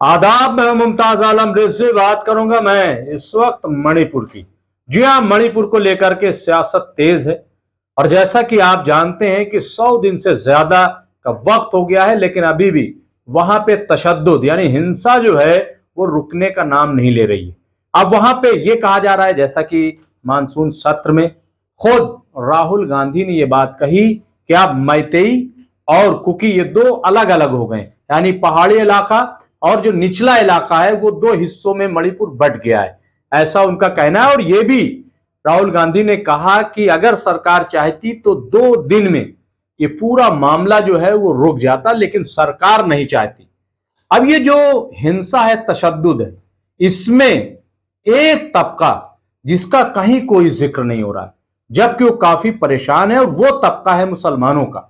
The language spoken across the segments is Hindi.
आदाब, मैं मुमताज आलम रिजवी बात करूंगा मैं इस वक्त मणिपुर की। जी हाँ, मणिपुर को लेकर के सियासत तेज है और जैसा कि आप जानते हैं कि 100 दिन से ज्यादा का वक्त हो गया है, लेकिन अभी भी वहां पे तशद्दुद यानी हिंसा जो है वो रुकने का नाम नहीं ले रही है। अब वहां पे ये कहा जा रहा है, जैसा कि मानसून सत्र में खुद राहुल गांधी ने ये बात कही कि अब मैतेई और कुकी ये दो अलग अलग हो गए, यानी पहाड़ी इलाका और जो निचला इलाका है वो दो हिस्सों में मणिपुर बंट गया है, ऐसा उनका कहना है। और ये भी राहुल गांधी ने कहा कि अगर सरकार चाहती तो 2 दिन में ये पूरा मामला जो है वो रुक जाता, लेकिन सरकार नहीं चाहती। अब ये जो हिंसा है, तशद्दुद है, इसमें एक तबका जिसका कहीं कोई जिक्र नहीं हो रहा है, जबकि वो काफी परेशान है, और वो तबका है मुसलमानों का।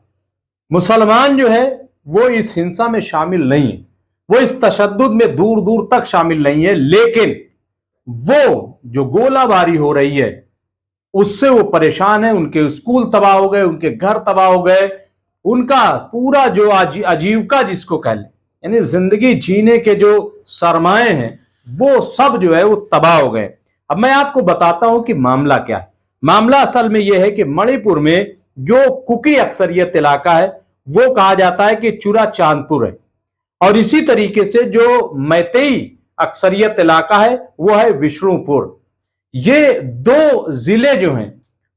मुसलमान जो है वो इस हिंसा में शामिल नहीं है, वो इस तशद्दुद में दूर दूर तक शामिल नहीं है, लेकिन वो जो गोलाबारी हो रही है उससे वो परेशान है। उनके स्कूल तबाह हो गए, उनके घर तबाह हो गए, उनका पूरा जो आजीविका जिसको कह लें, यानी जिंदगी जीने के जो सरमाए हैं वो सब जो है वो तबाह हो गए। अब मैं आपको बताता हूं कि मामला क्या है। मामला असल में यह है कि मणिपुर में जो कुकी अक्सरियत इलाका है वो कहा जाता है कि चुरा चांदपुर है, और इसी तरीके से जो मैतेई अक्सरियत इलाका है वो है विष्णुपुर। ये दो जिले जो हैं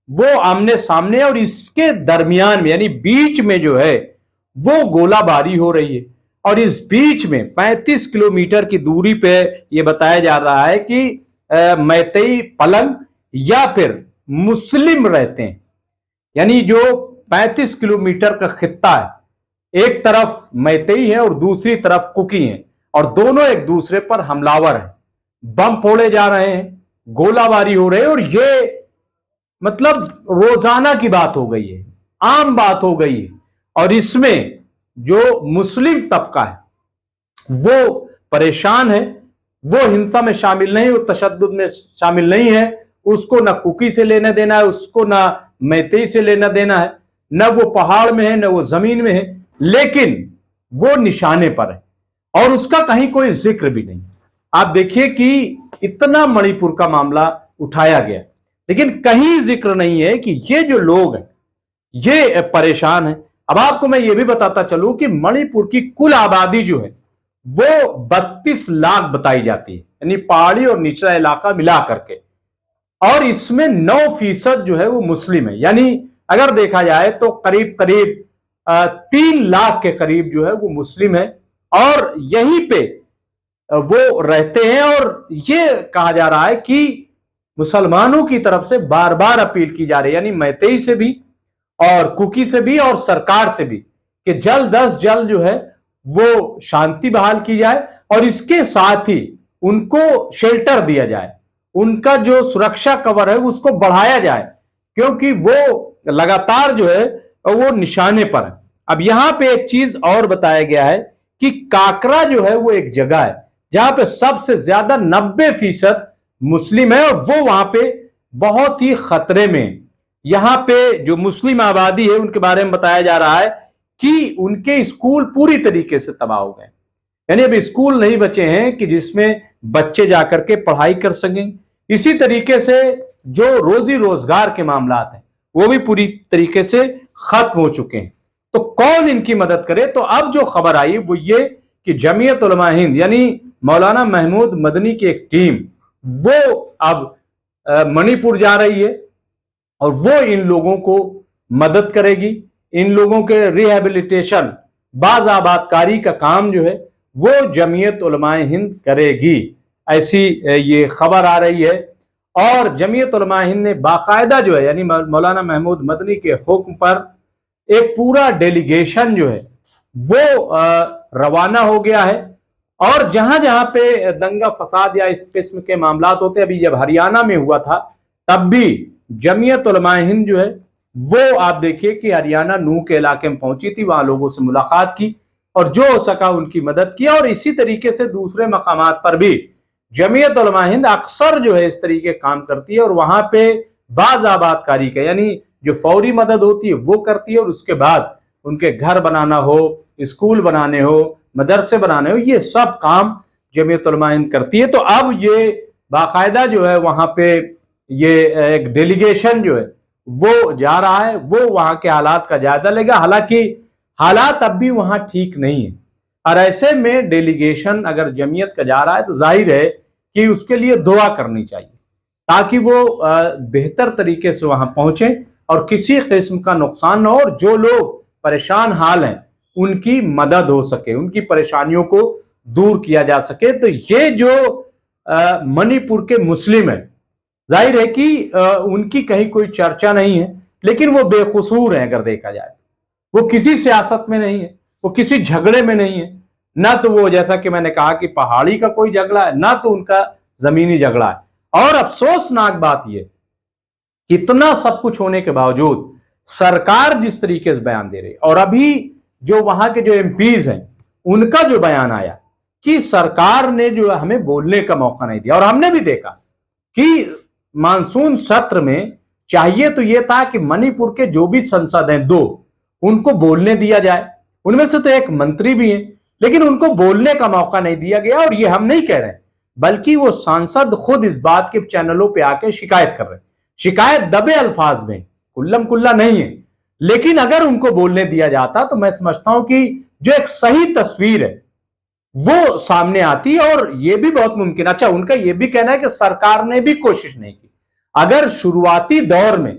वो आमने सामने, और इसके दरमियान में यानी बीच में जो है वो गोलाबारी हो रही है। और इस बीच में 35 किलोमीटर की दूरी पे ये बताया जा रहा है कि मैतेई पलंग या फिर मुस्लिम रहते हैं, यानी जो 35 किलोमीटर का खित्ता है, एक तरफ मैतेई है और दूसरी तरफ कुकी है, और दोनों एक दूसरे पर हमलावर हैं। बम फोड़े जा रहे हैं, गोलाबारी हो रही है, और ये मतलब रोजाना की बात हो गई है, आम बात हो गई है। और इसमें जो मुस्लिम तबका है वो परेशान है, वो हिंसा में शामिल नहीं, वो तशद्दुद में शामिल नहीं है। उसको ना कुकी से लेना देना है, उसको ना मैतेई से लेना देना है, न वो पहाड़ में है न वो जमीन में है, लेकिन वो निशाने पर है और उसका कहीं कोई जिक्र भी नहीं। आप देखिए कि इतना मणिपुर का मामला उठाया गया, लेकिन कहीं जिक्र नहीं है कि ये जो लोग हैं ये परेशान है। अब आपको मैं ये भी बताता चलूं कि मणिपुर की कुल आबादी जो है वो 32 लाख बताई जाती है, यानी पहाड़ी और निचला इलाका मिला करके, और इसमें 9% जो है वो मुस्लिम है। यानी अगर देखा जाए तो करीब करीब 3 लाख के करीब जो है वो मुस्लिम है, और यहीं पे वो रहते हैं। और ये कहा जा रहा है कि मुसलमानों की तरफ से बार बार अपील की जा रही है, यानी मैतेई से भी और कुकी से भी और सरकार से भी, कि जल्द अज जल्द जो है वो शांति बहाल की जाए, और इसके साथ ही उनको शेल्टर दिया जाए, उनका जो सुरक्षा कवर है उसको बढ़ाया जाए, क्योंकि वो लगातार जो है वो निशाने पर है। अब यहां पे एक चीज और बताया गया है कि काकरा जो है वो एक जगह है जहां पे सबसे ज्यादा 90% मुस्लिम है, और वो वहां पे बहुत ही खतरे में। यहां पे जो मुस्लिम आबादी है उनके बारे में बताया जा रहा है कि उनके स्कूल पूरी तरीके से तबाह हो गए, यानी अभी स्कूल नहीं बचे हैं कि जिसमें बच्चे जाकर के पढ़ाई कर सकें। इसी तरीके से जो रोजी रोजगार के मामला हैं वो भी पूरी तरीके से खत्म हो चुके हैं। तो कौन इनकी मदद करे? तो अब जो खबर आई वो ये कि जमीयत उलमा हिंद यानी मौलाना महमूद मदनी की एक टीम वो अब मणिपुर जा रही है, और वो इन लोगों को मदद करेगी। इन लोगों के रिहेबिलिटेशन, बाज़ाबादकारी का काम जो है वो जमीयत उलमाए हिंद करेगी, ऐसी ये खबर आ रही है। और जमीयत उलमाए हिंद ने बाकायदा जो है यानी मौलाना महमूद मदनी के हुक्म पर एक पूरा डेलीगेशन जो है वो रवाना हो गया है, और जहां जहां पे दंगा फसाद या इस किस्म के मामला होते, अभी जब हरियाणा में हुआ था तब भी जमीयत उलमाए हिंद जो है वो आप देखिए कि हरियाणा नूह के इलाके में पहुंची थी, वहां लोगों से मुलाकात की और जो हो सका उनकी मदद किया। और इसी तरीके से दूसरे मकामात पर भी जमीयत उलमा हिंद अक्सर जो है इस तरीके काम करती है, और वहां पे बाज़ाबादकारी का यानी जो फौरी मदद होती है वो करती है, और उसके बाद उनके घर बनाना हो, स्कूल बनाने हो, मदरसे बनाने हो, ये सब काम जमीयत उलमा हिंद करती है। तो अब ये बाकायदा जो है वहां पे ये एक डेलीगेशन जो है वो जा रहा है, वो वहां के हालात का जायजा लेगा। हालांकि हालात अब भी वहां ठीक नहीं है, और ऐसे में डेलीगेशन अगर जमीयत का जा रहा है तो जाहिर है कि उसके लिए दुआ करनी चाहिए ताकि वो बेहतर तरीके से वहां पहुंचे और किसी किस्म का नुकसान न हो, और जो लोग परेशान हाल हैं उनकी मदद हो सके, उनकी परेशानियों को दूर किया जा सके। तो ये जो मणिपुर के मुस्लिम है, जाहिर है कि उनकी कहीं कोई चर्चा नहीं है, लेकिन वो बेकसूर है। अगर देखा जाए वो किसी सियासत में नहीं है, वो किसी झगड़े में नहीं है, ना तो वो जैसा कि मैंने कहा कि पहाड़ी का कोई झगड़ा है, ना तो उनका जमीनी झगड़ा है। और अफसोसनाक बात यह, इतना सब कुछ होने के बावजूद सरकार जिस तरीके से बयान दे रही है, और अभी जो वहां के जो एमपीज हैं उनका जो बयान आया कि सरकार ने जो हमें बोलने का मौका नहीं दिया, और हमने भी देखा कि मानसून सत्र में चाहिए तो यह था कि मणिपुर के जो भी सांसद हैं दो, उनको बोलने दिया जाए। उनमें से तो एक मंत्री भी हैं, लेकिन उनको बोलने का मौका नहीं दिया गया। और ये हम नहीं कह रहे, बल्कि वो सांसद खुद इस बात के चैनलों पे आके शिकायत कर रहे हैं। शिकायत दबे अल्फाज में, कुल्लम कुल्ला नहीं है, लेकिन अगर उनको बोलने दिया जाता तो मैं समझता हूं कि जो एक सही तस्वीर है वो सामने आती। और ये भी बहुत मुमकिन, अच्छा उनका ये भी कहना है कि सरकार ने भी कोशिश नहीं की। अगर शुरुआती दौर में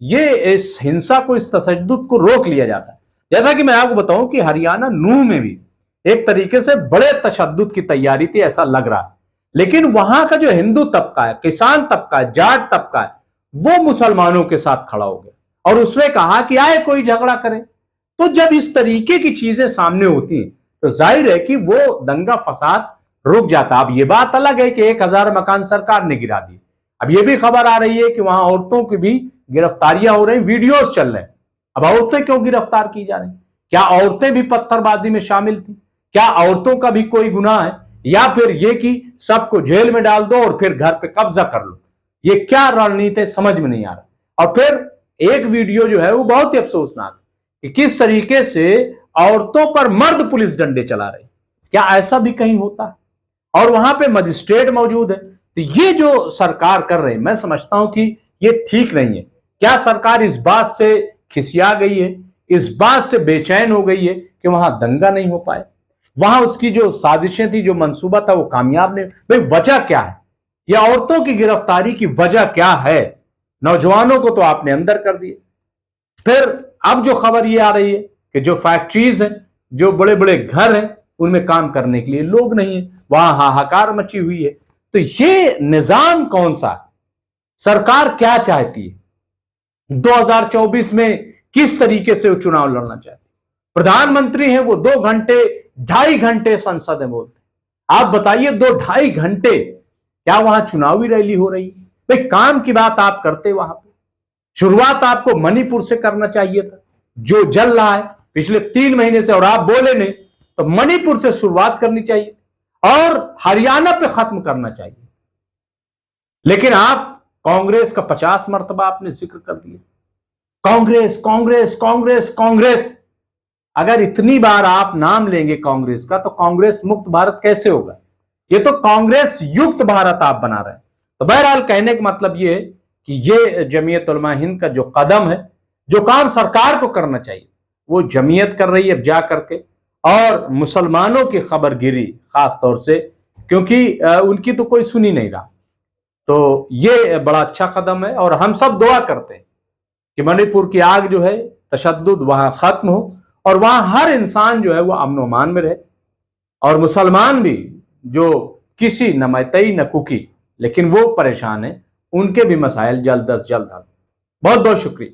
ये इस हिंसा को, इस तशद्दुद को रोक लिया जाता, जैसा कि मैं आपको बताऊं कि हरियाणा नूह में भी एक तरीके से बड़े तशद्दुद की तैयारी थी, ऐसा लग रहा है, लेकिन वहां का जो हिंदू तबका है, किसान तबका है, जाट तबका है, वो मुसलमानों के साथ खड़ा हो गया और उसने कहा कि आए कोई झगड़ा करे। तो जब इस तरीके की चीजें सामने होती हैं तो जाहिर है कि वो दंगा फसाद रुक जाता। अब ये बात अलग है कि 1000 मकान सरकार ने गिरा दिए। अब ये भी खबर आ रही है कि वहां औरतों की भी गिरफ्तारियां हो रही, वीडियोस चल रहे हैं। अब औरतें क्यों गिरफ्तार की जा रही? क्या औरतें भी पत्थरबाजी में शामिल थी? क्या औरतों का भी कोई गुनाह है? या फिर ये कि सबको जेल में डाल दो और फिर घर पे कब्जा कर लो? ये क्या रणनीति समझ में नहीं आ रहा। और फिर एक वीडियो जो है वो बहुत ही अफसोसनाक कि किस तरीके से औरतों पर मर्द पुलिस डंडे चला रहे। क्या ऐसा भी कहीं होता है? और वहां पे मजिस्ट्रेट मौजूद है। तो ये जो सरकार कर रहे हैं, मैं समझता हूं कि ये ठीक नहीं है। क्या सरकार इस बात से खिसिया गई है, इस बात से बेचैन हो गई है कि वहां दंगा नहीं हो पाए, वहां उसकी जो साजिशें थी, जो मंसूबा था, वो कामयाब नहीं? भाई वजह क्या है? या औरतों की गिरफ्तारी की वजह क्या है? नौजवानों को तो आपने अंदर कर दिए। फिर अब जो खबर ये आ रही है कि जो फैक्ट्रीज हैं, जो बड़े बड़े घर हैं, उनमें काम करने के लिए लोग नहीं है, वहां हाहाकार मची हुई है। तो ये निजाम कौन सा है? सरकार क्या चाहती है? 2024 में किस तरीके से वो चुनाव लड़ना चाहती है? प्रधानमंत्री हैं वो 2 घंटे 2.5 घंटे संसद में बोलते हैं। आप बताइए 2-2.5 घंटे क्या वहां चुनावी रैली हो रही है? भाई काम की बात आप करते वहां पे। शुरुआत आपको मणिपुर से करना चाहिए था, जो जल रहा है पिछले 3 महीने से, और आप बोले नहीं तो मणिपुर से शुरुआत करनी चाहिए और हरियाणा पे खत्म करना चाहिए। लेकिन आप कांग्रेस का 50 मर्तबा आपने जिक्र कर दिया। कांग्रेस कांग्रेस कांग्रेस कांग्रेस। अगर इतनी बार आप नाम लेंगे कांग्रेस का तो कांग्रेस मुक्त भारत कैसे होगा? ये तो कांग्रेस युक्त भारत आप बना रहे हैं। तो बहरहाल कहने का मतलब ये है कि ये जमीयत उलमा हिंद का जो कदम है, जो काम सरकार को करना चाहिए, वो जमीयत कर रही है जा करके, और मुसलमानों की खबरगिरी खास तौर से, क्योंकि उनकी तो कोई सुनी नहीं रहा। तो ये बड़ा अच्छा कदम है और हम सब दुआ करते हैं कि मणिपुर की आग जो है, तशद्दुद वहां खत्म हो और वहां हर इंसान जो है वो अमन व अमान में रहे, और मुसलमान भी जो किसी न मैतई न कुकी, लेकिन वो परेशान है, उनके भी मसाइल जल्द अज जल्द हल। बहुत बहुत शुक्रिया।